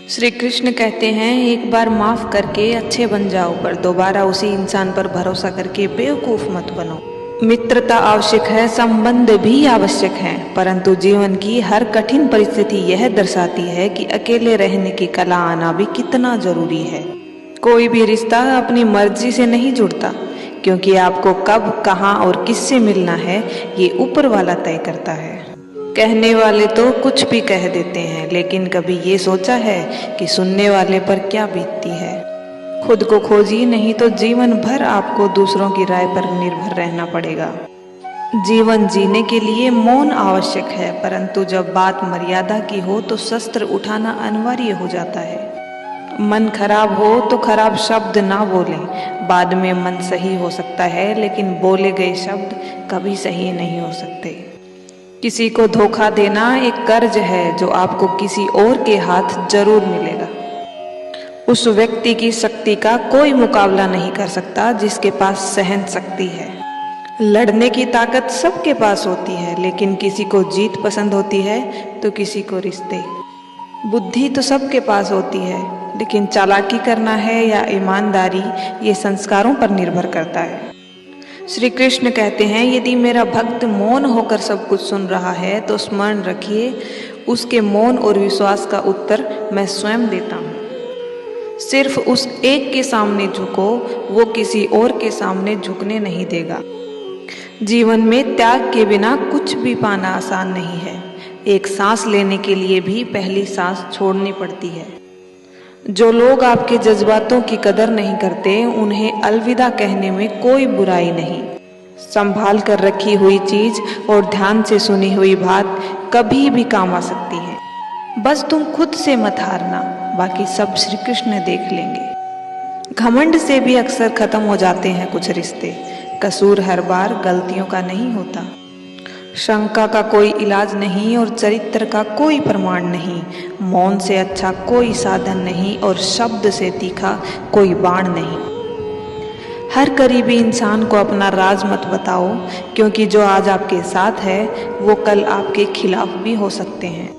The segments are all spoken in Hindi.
श्री कृष्ण कहते हैं, एक बार माफ करके अच्छे बन जाओ, पर दोबारा उसी इंसान पर भरोसा करके बेवकूफ मत बनो। मित्रता आवश्यक है, संबंध भी आवश्यक है, परंतु जीवन की हर कठिन परिस्थिति यह दर्शाती है कि अकेले रहने की कला आना भी कितना जरूरी है। कोई भी रिश्ता अपनी मर्जी से नहीं जुड़ता, क्योंकि आपको कब, कहाँ और किससे मिलना है ये ऊपर वाला तय करता है। कहने वाले तो कुछ भी कह देते हैं, लेकिन कभी ये सोचा है कि सुनने वाले पर क्या बीतती है। खुद को खोजिए, नहीं तो जीवन भर आपको दूसरों की राय पर निर्भर रहना पड़ेगा। जीवन जीने के लिए मौन आवश्यक है, परंतु जब बात मर्यादा की हो तो शस्त्र उठाना अनिवार्य हो जाता है। मन खराब हो तो खराब शब्द ना बोलें। बाद में मन सही हो सकता है, लेकिन बोले गए शब्द कभी सही नहीं हो सकते। किसी को धोखा देना एक कर्ज है जो आपको किसी और के हाथ जरूर मिलेगा। उस व्यक्ति की शक्ति का कोई मुकाबला नहीं कर सकता जिसके पास सहन शक्ति है। लड़ने की ताकत सबके पास होती है, लेकिन किसी को जीत पसंद होती है तो किसी को रिश्ते। बुद्धि तो सबके पास होती है, लेकिन चालाकी करना है या ईमानदारी ये संस्कारों पर निर्भर करता है। श्री कृष्ण कहते हैं, यदि मेरा भक्त मौन होकर सब कुछ सुन रहा है तो स्मरण रखिए, उसके मौन और विश्वास का उत्तर मैं स्वयं देता हूँ। सिर्फ उस एक के सामने झुको, वो किसी और के सामने झुकने नहीं देगा। जीवन में त्याग के बिना कुछ भी पाना आसान नहीं है। एक सांस लेने के लिए भी पहली सांस छोड़नी पड़ती है। जो लोग आपके जज्बातों की कदर नहीं करते, उन्हें अलविदा कहने में कोई बुराई नहीं। संभाल कर रखी हुई चीज और ध्यान से सुनी हुई बात कभी भी काम आ सकती है। बस तुम खुद से मत हारना, बाकी सब श्री कृष्ण देख लेंगे। घमंड से भी अक्सर खत्म हो जाते हैं कुछ रिश्ते। कसूर हर बार गलतियों का नहीं होता। शंका का कोई इलाज नहीं और चरित्र का कोई प्रमाण नहीं। मौन से अच्छा कोई साधन नहीं और शब्द से तीखा कोई बाण नहीं। हर करीबी इंसान को अपना राज मत बताओ, क्योंकि जो आज आपके साथ है वो कल आपके खिलाफ भी हो सकते हैं।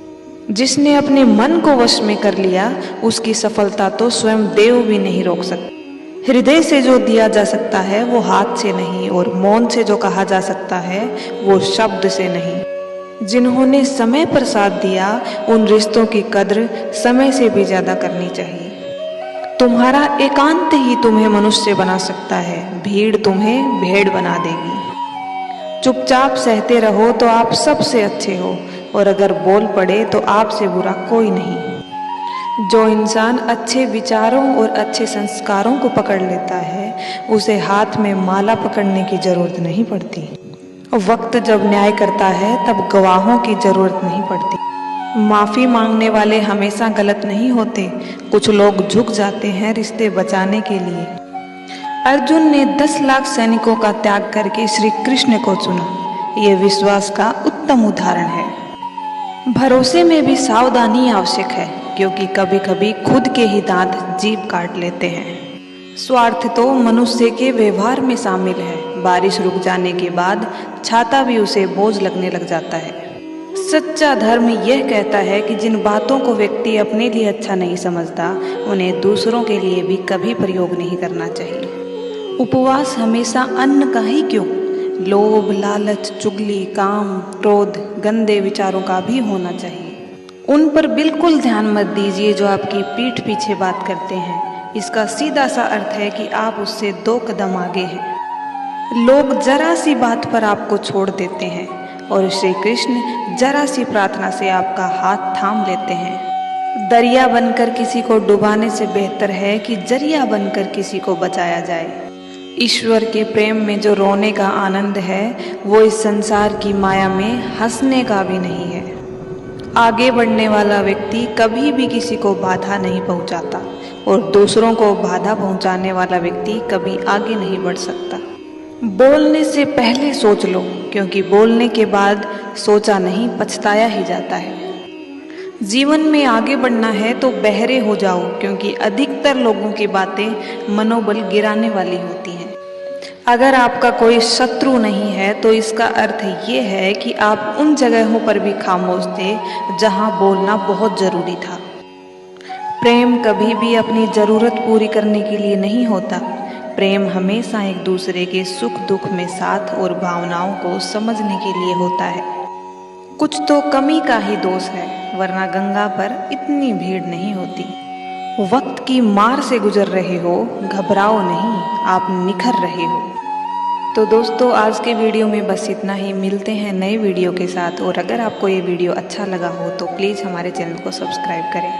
जिसने अपने मन को वश में कर लिया, उसकी सफलता तो स्वयं देव भी नहीं रोक सकते। हृदय से जो दिया जा सकता है वो हाथ से नहीं, और मौन से जो कहा जा सकता है वो शब्द से नहीं। जिन्होंने समय पर साथ दिया, उन रिश्तों की कद्र समय से भी ज्यादा करनी चाहिए। तुम्हारा एकांत ही तुम्हें मनुष्य बना सकता है, भीड़ तुम्हें भेड़ बना देगी। चुपचाप सहते रहो तो आप सबसे अच्छे हो, और अगर बोल पड़े तो आपसे बुरा कोई नहीं। जो इंसान अच्छे विचारों और अच्छे संस्कारों को पकड़ लेता है, उसे हाथ में माला पकड़ने की जरूरत नहीं पड़ती। वक्त जब न्याय करता है तब गवाहों की जरूरत नहीं पड़ती। माफी मांगने वाले हमेशा गलत नहीं होते। कुछ लोग झुक जाते हैं रिश्ते बचाने के लिए। अर्जुन ने 10 लाख सैनिकों का त्याग करके श्री कृष्ण को चुना। ये विश्वास का उत्तम उदाहरण है। भरोसे में भी सावधानी आवश्यक है, क्योंकि कभी कभी खुद के ही दांत जीभ काट लेते हैं। स्वार्थ तो मनुष्य के व्यवहार में शामिल है। बारिश रुक जाने के बाद छाता भी उसे बोझ लगने लग जाता है। सच्चा धर्म यह कहता है कि जिन बातों को व्यक्ति अपने लिए अच्छा नहीं समझता, उन्हें दूसरों के लिए भी कभी प्रयोग नहीं करना चाहिए। उपवास हमेशा अन्न का ही क्यों, लोभ, लालच, चुगली, काम, क्रोध, गंदे विचारों का भी होना चाहिए। उन पर बिल्कुल ध्यान मत दीजिए जो आपकी पीठ पीछे बात करते हैं। इसका सीधा सा अर्थ है कि आप उससे 2 कदम आगे हैं। लोग जरा सी बात पर आपको छोड़ देते हैं, और श्री कृष्ण जरा सी प्रार्थना से आपका हाथ थाम लेते हैं। दरिया बनकर किसी को डुबाने से बेहतर है कि जरिया बनकर किसी को बचाया जाए। ईश्वर के प्रेम में जो रोने का आनंद है, वो इस संसार की माया में हंसने का भी नहीं है। आगे बढ़ने वाला व्यक्ति कभी भी किसी को बाधा नहीं पहुंचाता, और दूसरों को बाधा पहुंचाने वाला व्यक्ति कभी आगे नहीं बढ़ सकता। बोलने से पहले सोच लो, क्योंकि बोलने के बाद सोचा नहीं पछताया ही जाता है। जीवन में आगे बढ़ना है तो बहरे हो जाओ, क्योंकि अधिकतर लोगों की बातें मनोबल गिराने वाली होती हैं। अगर आपका कोई शत्रु नहीं है तो इसका अर्थ ये है कि आप उन जगहों पर भी खामोश थे जहां बोलना बहुत जरूरी था। प्रेम कभी भी अपनी ज़रूरत पूरी करने के लिए नहीं होता। प्रेम हमेशा एक दूसरे के सुख दुख में साथ और भावनाओं को समझने के लिए होता है। कुछ तो कमी का ही दोष है, वरना गंगा पर इतनी भीड़ नहीं होती। वक्त की मार से गुजर रहे हो, घबराओ नहीं, आप निखर रहे हो। तो दोस्तों, आज के वीडियो में बस इतना ही। मिलते हैं नए वीडियो के साथ। और अगर आपको ये वीडियो अच्छा लगा हो तो प्लीज़ हमारे चैनल को सब्सक्राइब करें।